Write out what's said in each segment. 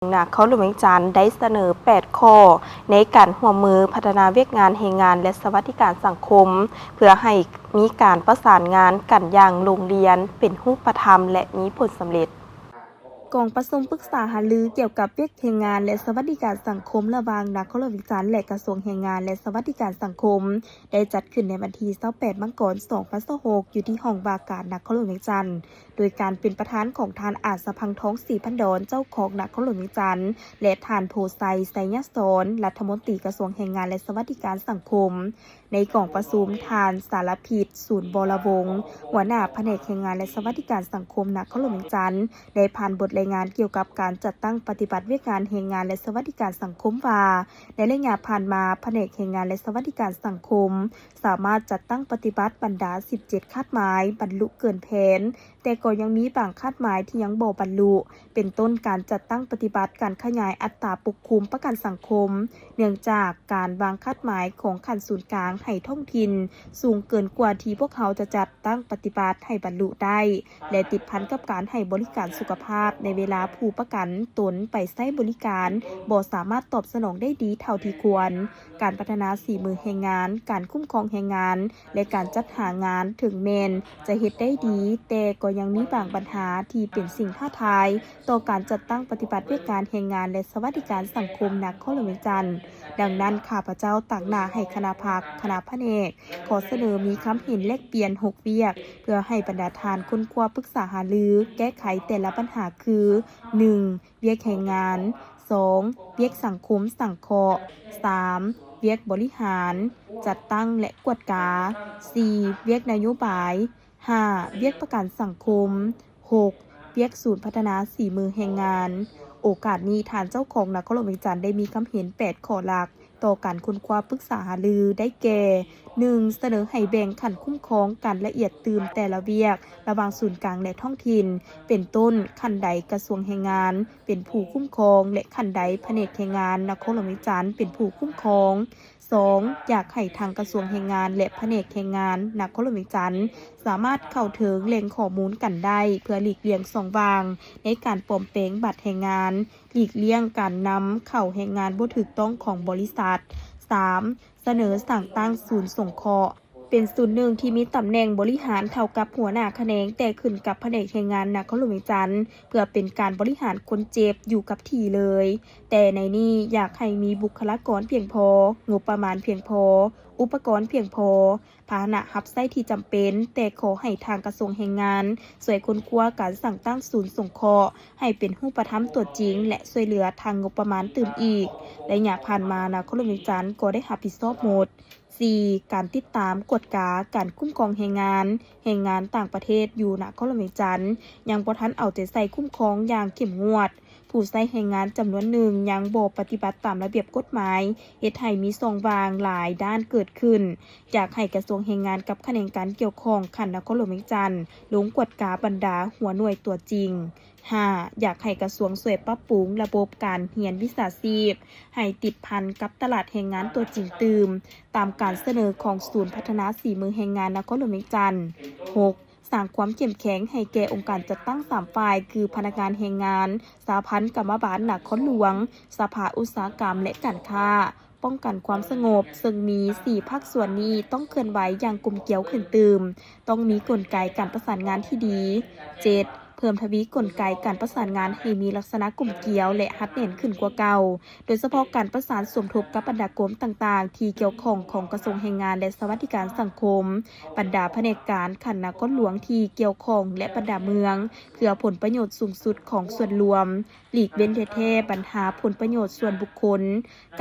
เขาหลวงจันทร์ได้เสนอ 8 ข้อในการร่วมมือพัฒนาเวียกงานแรงงานและสวัสดิการสังคมเพื่อให้มีการประสานงานกันอย่างโรงเรียนเป็นรูปธรรมและมีผลสำเร็จกองประชุมปรึกษาหารือเกี่ยวกับเวียกแรงงานและสวัสดิการสังคมระหว่างนักหลวงจันทร์และกระทรวงแรงงานและสวัสดิการสังคมได้จัดขึ้นในวันที่28 มกราคม 2026 อยู่ที่ห้องว่าการนักหลวงจันทร์โดยการเป็นประธานของท่านอาจสะพังท้องศรีพันดอนเจ้าของนักหลวงจันทร์และท่านโพไซไซยสอนรัฐมนตรีกระทรวงแรงงานและสวัสดิการสังคมในกองประชุมท่านสารพิษศูนย์บรวงศ์หัวหน้าแผนกแรงงานและสวัสดิการสังคมนักหลวงจันทร์ได้ผ่านบทรายงานเกี่ยวกับการจัดตั้งปฏิบัติเวียกงานแรงงานและสวัสดิการสังคมว่าในระยะผ่านมาแผนกแรงงานและสวัสดิการสังคมสามารถจัดตั้งปฏิบัติบรรดา 17 คาดหมายบรรลุเกินแผนแต่ก็ยังมีบางคาดหมายที่ยังบ่บรรลุเป็นต้นการจัดตั้งปฏิบัติการขยายอัตราปกคลุมประกันสังคมเนื่องจากการวางคาดหมายของขันศูนย์กลางให้ท้องถิ่นสูงเกินกว่าที่พวกเขาจะจัดตั้งปฏิบัติให้บรรลุได้และติดพันกับการให้บริการสุขภาพในเวลาผู้ประกันตนไปใช้บริการบ่สามารถตอบสนองได้ดีเท่าที่ควรการพัฒนาฝีมือแรงงานการคุ้มครองแรงงานและการจัดหางานถึงแม้นจะเฮ็ดได้ดีแต่ก็ยังมีบางปัญหาที่เป็นสิ่งท้าทายต่อการจัดตั้งปฏิบัติเพื่อการแรงงานและสวัสดิการสังคมนักหลวงจันทร์ดังนั้นข้าพเจ้าตั้งหน้าให้คณะแผนกขอเสนอมีคำเห็นแลกเปลี่ยน6เวียกเพื่อให้บรรดาทานค้นคว้าปรึกษาหารือแก้ไขแต่ละปัญหาคือ 1. เวียกแรงงาน 2. เวียกสังคมสังเคราะห์ 3. เวียกบริหารจัดตั้งและกวดกา 4. เวียกนโยบาย 5. เวียกประกันสังคม 6. เวียกศูนย์พัฒนาฝีมือแรงงานโอกาสนี้ทานเจ้าของนักหลวงจันทร์ได้มีคำเห็น 8 ข้อหลักต่อการค้นคว้าปรึกษาหารือได้แก่ 1. เสนอให้แบ่งขันคุ้มครองการละเอียดตื่มแต่ละเวียกระหว่างศูนย์กลางและท้องถิ่นเป็นต้นขันใดกระทรวงแรงงานเป็นผู้คุ้มครองและขันใดแผนกแรงงานนครหลวงจันทร์เป็นผู้คุ้มครอง 2. อยากให้ทางกระทรวงแรงงานและแผนกแรงงานนครหลวงจันทร์สามารถเข้าถึงแหล่งข้อมูลกันได้เพื่อหลีกเลี่ยงช่องว่างในการปลอมแปลงบัตรแรงงานหลีกเลี่ยงการนำเข้าแรงงานบ่ถูกต้องของบริษัท 3. เสนอสั่งตั้งศูนย์สงเคราะห์เป็นศูนย์หนึ่งที่มีตำแหน่งบริหารเท่ากับหัวหน้าแขนงแต่ขึ้นกับแผนกแรงงานนครหลวงจันทร์เพื่อเป็นการบริหารคนเจ็บอยู่กับที่เลยแต่ในนี้อยากให้มีบุคลากรเพียงพองบประมาณเพียงพออุปกรณ์เพียงพอพาหนะรับใช้ที่จำเป็นแต่ขอให้ทางกระทรวงแรงงานช่วยค้นคว้าการสั่งตั้งศูนย์สงเคราะห์ให้เป็นรูปธรรมตัวจริงและช่วยเหลือทางงบประมาณตื่มอีกและอย่าผ่านมานครหลวงจันทร์ก็ได้รับผิดชอบหมด 4. การติดตามกฎการคุ้มครองแรงงานต่างประเทศอยู่นครหลวงจันทร์ยังบ่ทันเอาใจใส่คุ้มครองอย่างเข้มงวดผู้ใช้แรงงานจำนวนหนึ่งยังบ่ปฏิบัติตามระเบียบกฎหมายเฮ็ดให้มีช่องว่างหลายด้านเกิดขึ้นอยากให้กระทรวงแรงงานกับแขนงการเกี่ยวข้องขันนครหลวงจันทร์ลงกวดกาบรรดาหัวหน่วยตัวจริง 5. อยากให้กระทรวงช่วยปรับปรุงระบบการเรียนวิชาชีพให้ติดพันกับตลาดแรงงานตัวจริงตื่มตามการเสนอของศูนย์พัฒนาฝีมือแรงงานนครหลวงจันทร์ 6. สร้างความเข้มแข็งให้แก่องค์การจัดตั้ง3ฝ่ายคือพนักงานแรงงานสหพันธ์กรรมบาลนครหลวงสภาอุตสาหกรรมและการค้าป้องกันความสงบซึ่งมี4ภาคส่วนนี้ต้องเคลื่อนไหวอย่างกลมเกลียวขึ้นตื่มต้องมีกลไกการประสานงานที่ดี 7. เพิ่มทวีกลไกการประสานงานให้มีลักษณะกลมเกลียวและฮัดเน้นขึ้นกว่าเก่าโดยเฉพาะการประสานสมทบกับบรรดากรมต่างๆที่เกี่ยวข้องของกระทรวงแรงงานและสวัสดิการสังคมบรรดาแผนกการขันนครหลวงที่เกี่ยวข้องและบรรดาเมืองเพื่อผลประโยชน์สูงสุดของส่วนรวมหลีกเว้นแท้ๆปัญหาผลประโยชน์ส่วนบุคคล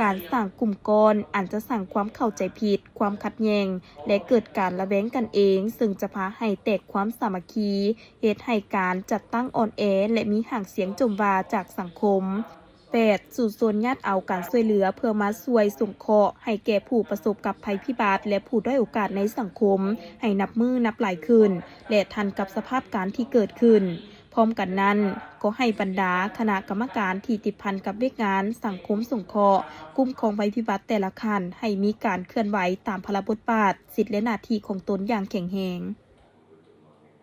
การสร้างกลุ่มก้อนอาจจะสร้างความเข้าใจผิดความขัดแย้งและเกิดการระแวงกันเองซึ่งจะพาให้แตกความสามัคคีเหตุให้การจัดตั้งอ่อนแอและมีห่างเสียงจมวาจากสังคม 8. สู่โซนญาติเอาการช่วยเหลือเพื่อมาช่วยสงเคราะห์ให้แก่ผู้ประสบกับภัยพิบัติและผู้ด้อยโอกาสในสังคมให้นับมือนับหลายขึ้นและทันกับสภาพการที่เกิดขึ้นพร้อมกันนั้นก็ให้บรรดาคณะกรรมการที่ติดพันกับเวียกงานสังคมสงเคราะห์กลุ่มของภัยพิบัติแต่ละขั้นให้มีการเคลื่อนไหวตามพระบทบาทสิทธิและหน้าที่ของตนอย่างแข็งแรง